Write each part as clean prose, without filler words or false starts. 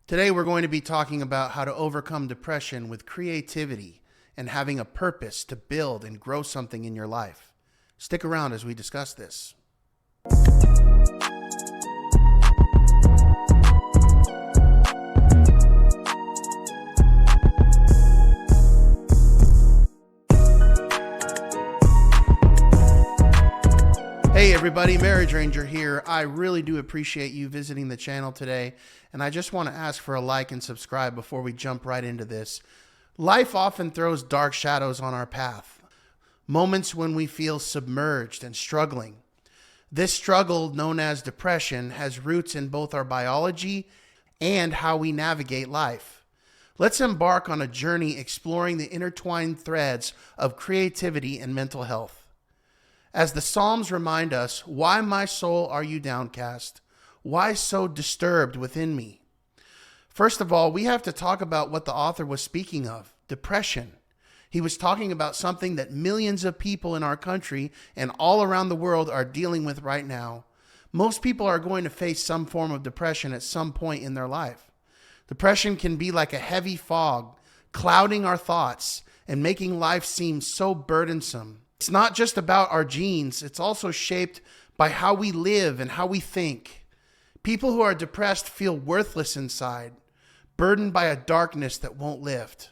Today we're going to be talking about how to overcome depression with creativity and having a purpose to build and grow something in your life. Stick around as we discuss this. Hey everybody, Marriage Ranger here. I really do appreciate you visiting the channel today, and I just want to ask for a like and subscribe before we jump right into this. Life often throws dark shadows on our path, moments when we feel submerged and struggling. This struggle, known as depression, has roots in both our biology and how we navigate life. Let's embark on a journey exploring the intertwined threads of creativity and mental health. As the Psalms remind us, "Why, my soul, are you downcast? Why so disturbed within me?" First of all, we have to talk about what the author was speaking of, depression. He was talking about something that millions of people in our country and all around the world are dealing with right now. Most people are going to face some form of depression at some point in their life. Depression can be like a heavy fog, clouding our thoughts and making life seem so burdensome. It's not just about our genes, it's also shaped by how we live and how we think. People who are depressed feel worthless inside, burdened by a darkness that won't lift.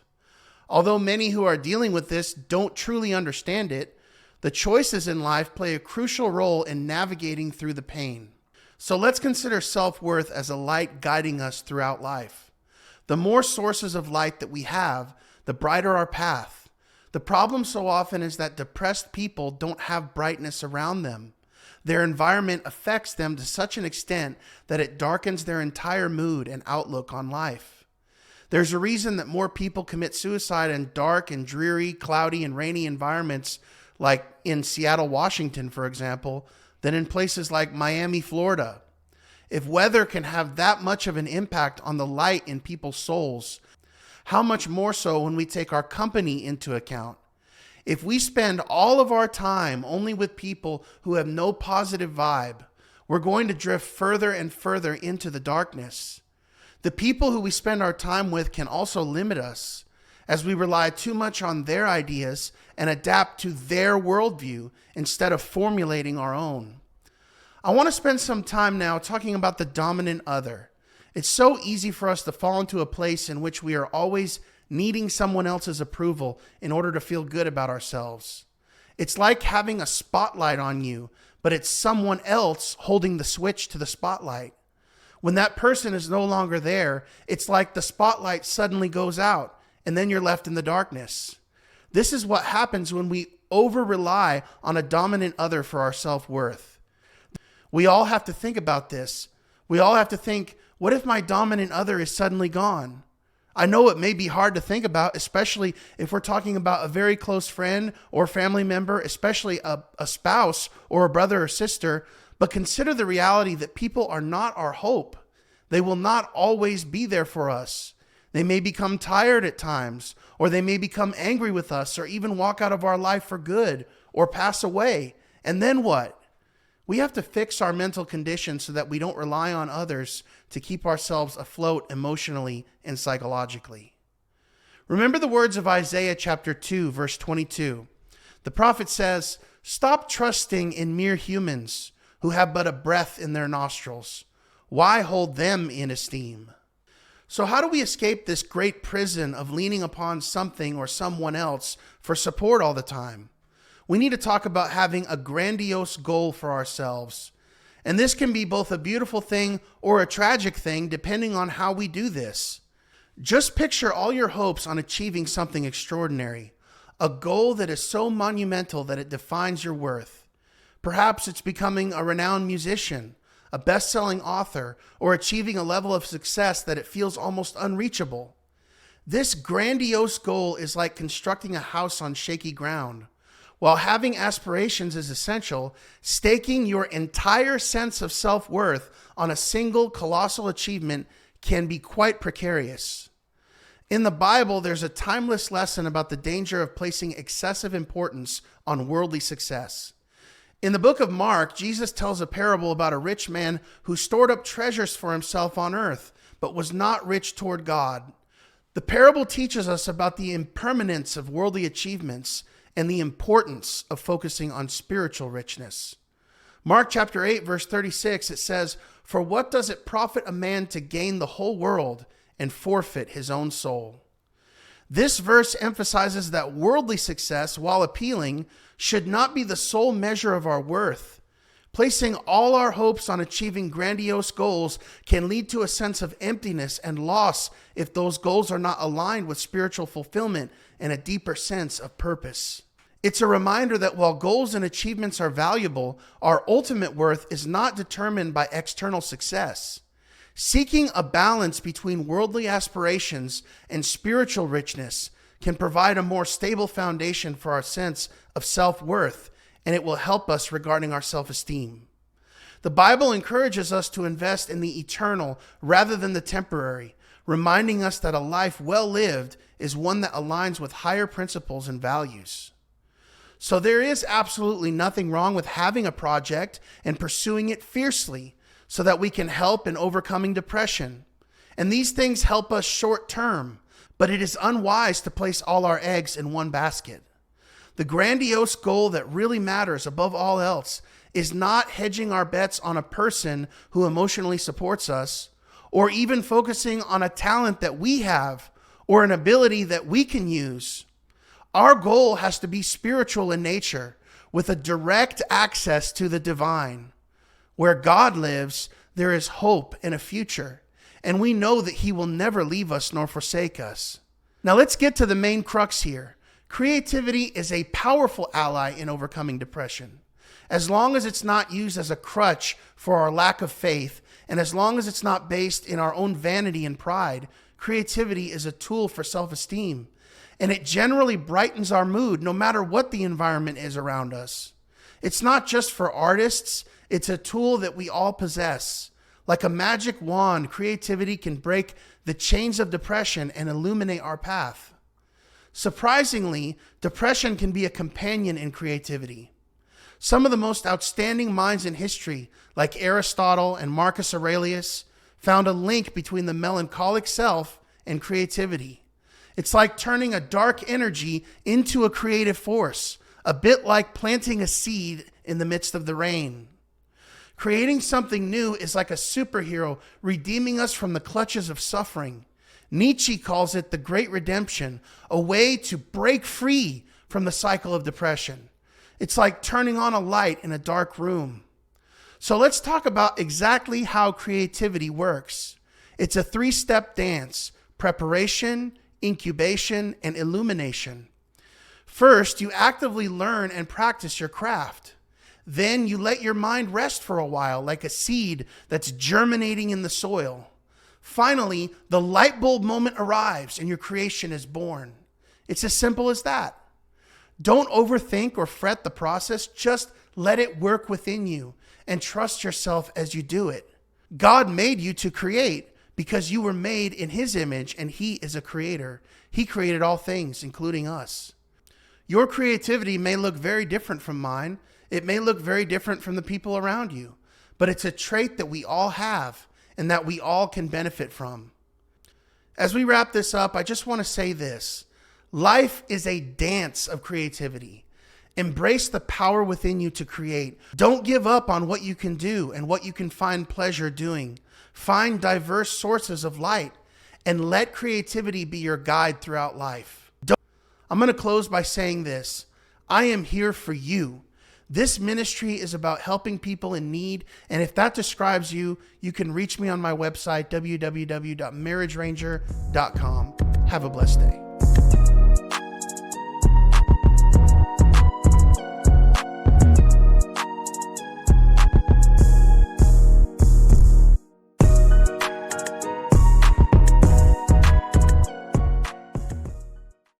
Although many who are dealing with this don't truly understand it, the choices in life play a crucial role in navigating through the pain. So let's consider self-worth as a light guiding us throughout life. The more sources of light that we have, the brighter our path. The problem so often is that depressed people don't have brightness around them. Their environment affects them to such an extent that it darkens their entire mood and outlook on life. There's a reason that more people commit suicide in dark and dreary, cloudy and rainy environments, like in Seattle, Washington, for example, than in places like Miami, Florida. If weather can have that much of an impact on the light in people's souls, how much more so when we take our company into account? If we spend all of our time only with people who have no positive vibe, we're going to drift further and further into the darkness. The people who we spend our time with can also limit us, as we rely too much on their ideas and adapt to their worldview instead of formulating our own. I want to spend some time now talking about the dominant other. It's so easy for us to fall into a place in which we are always needing someone else's approval in order to feel good about ourselves. It's like having a spotlight on you, but it's someone else holding the switch to the spotlight. When that person is no longer there, it's like the spotlight suddenly goes out, and then you're left in the darkness. This is what happens when we over-rely on a dominant other for our self-worth. We all have to think about this. We all have to think, what if my dominant other is suddenly gone? I know it may be hard to think about, especially if we're talking about a very close friend or family member, especially a spouse or a brother or sister, but consider the reality that people are not our hope. They will not always be there for us. They may become tired at times, or they may become angry with us, or even walk out of our life for good, or pass away. And then what? We have to fix our mental condition so that we don't rely on others to keep ourselves afloat emotionally and psychologically. Remember the words of Isaiah chapter 2, verse 22. The prophet says, "Stop trusting in mere humans who have but a breath in their nostrils. Why hold them in esteem?" So how do we escape this great prison of leaning upon something or someone else for support all the time? We need to talk about having a grandiose goal for ourselves. And this can be both a beautiful thing or a tragic thing, depending on how we do this. Just picture all your hopes on achieving something extraordinary, a goal that is so monumental that it defines your worth. Perhaps it's becoming a renowned musician, a best-selling author, or achieving a level of success that it feels almost unreachable. This grandiose goal is like constructing a house on shaky ground. While having aspirations is essential, staking your entire sense of self-worth on a single colossal achievement can be quite precarious. In the Bible, there's a timeless lesson about the danger of placing excessive importance on worldly success. In the book of Mark, Jesus tells a parable about a rich man who stored up treasures for himself on earth, but was not rich toward God. The parable teaches us about the impermanence of worldly achievements and the importance of focusing on spiritual richness. Mark chapter 8, verse 36, it says, "For what does it profit a man to gain the whole world and forfeit his own soul?" This verse emphasizes that worldly success, while appealing, should not be the sole measure of our worth. Placing all our hopes on achieving grandiose goals can lead to a sense of emptiness and loss if those goals are not aligned with spiritual fulfillment and a deeper sense of purpose. It's a reminder that while goals and achievements are valuable, our ultimate worth is not determined by external success. Seeking a balance between worldly aspirations and spiritual richness can provide a more stable foundation for our sense of self-worth, and it will help us regarding our self-esteem. The Bible encourages us to invest in the eternal rather than the temporary, reminding us that a life well lived is one that aligns with higher principles and values. So there is absolutely nothing wrong with having a project and pursuing it fiercely so that we can help in overcoming depression. And these things help us short term, but it is unwise to place all our eggs in one basket. The grandiose goal that really matters above all else is not hedging our bets on a person who emotionally supports us, or even focusing on a talent that we have or an ability that we can use. Our goal has to be spiritual in nature, with a direct access to the divine. Where God lives, there is hope and a future, and we know that He will never leave us nor forsake us. Now let's get to the main crux here. Creativity is a powerful ally in overcoming depression. As long as it's not used as a crutch for our lack of faith, and as long as it's not based in our own vanity and pride, creativity is a tool for self-esteem. And it generally brightens our mood no matter what the environment is around us. It's not just for artists, it's a tool that we all possess. Like a magic wand, creativity can break the chains of depression and illuminate our path. Surprisingly, depression can be a companion in creativity. Some of the most outstanding minds in history, like Aristotle and Marcus Aurelius, found a link between the melancholic self and creativity. It's like turning a dark energy into a creative force, a bit like planting a seed in the midst of the rain. Creating something new is like a superhero redeeming us from the clutches of suffering. Nietzsche calls it the great redemption, a way to break free from the cycle of depression. It's like turning on a light in a dark room. So let's talk about exactly how creativity works. It's a 3-step dance: preparation, incubation, and illumination. First, you actively learn and practice your craft. Then you let your mind rest for a while, like a seed that's germinating in the soil. Finally, the light bulb moment arrives and your creation is born. It's as simple as that. Don't overthink or fret the process. Just let it work within you and trust yourself as you do it. God made you to create because you were made in His image, and He is a creator. He created all things, including us. Your creativity may look very different from mine. It may look very different from the people around you, but it's a trait that we all have and that we all can benefit from. As we wrap this up, I just want to say this. Life is a dance of creativity. Embrace the power within you to create. Don't give up on what you can do and what you can find pleasure doing. Find diverse sources of light and let creativity be your guide throughout life. I'm going to close by saying this. I am here for you. This ministry is about helping people in need. And if that describes you, you can reach me on my website, www.marriageranger.com. Have a blessed day.